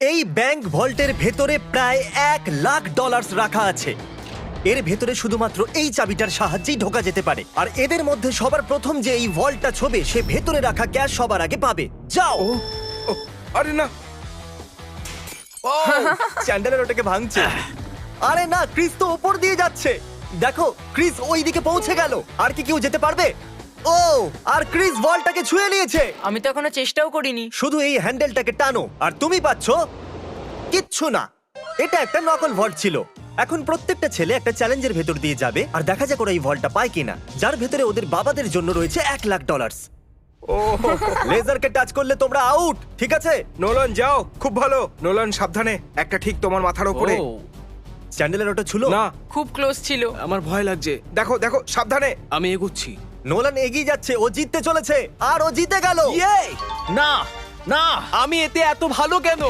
এই ব্যাংক ভল্টের ভেতরে প্রায় $1,00,000 রাখা আছে। এর ভেতরে শুধুমাত্র এই চাবিটার সাহায্যেই ঢোকা যেতে পারে। আর এদের মধ্যে সবার প্রথম যে এই ভল্টটা ছোবে সে ভেতরে রাখা ক্যাশ সবার আগে পাবে। যাও। ও, আরে না। চ্যান্ডেলের ওটাকে ভাঙছে। আরে না, ক্রিস তো ওপর দিয়ে যাচ্ছে। দেখো, ক্রিস ওই দিকে পৌঁছে গেল। আর কি কেউ যেতে পারবে? ও, আর ক্রিস বলটাকে ছুঁয়ে নিয়েছে। আমি তো এখনো চেষ্টাও করিনি। শুধু এই হ্যান্ডেলটাকে টানো আর তুমি পাচ্ছো কিচ্ছু না। এটা একটা নকল ভল্ট ছিল। এখন প্রত্যেকটা ছেলে একটা চ্যালেঞ্জের ভেতর দিয়ে যাবে আর দেখা যাক ওরা এই ভল্টটা পায় কিনা, যার ভেতরে ওদের বাবাদের জন্য রয়েছে $1,00,000। ও লেজারকে টাচ করলে তোমরা আউট, ঠিক আছে? নোলান যাও, খুব ভালো। নোলান সাবধানে, একটা ঠিক তোমার মাথার উপরে। চ্যান্ডেলের ওটা ছিল না, খুব ক্লোজ ছিল। আমার ভয় লাগছে। দেখো দেখো সাবধানে। আমি এগোচ্ছি। নোলান এগিয়ে যাচ্ছে, ও জিততে চলেছে আর ও জিতে গেল। না না, আমি এতে এত ভালো কেন?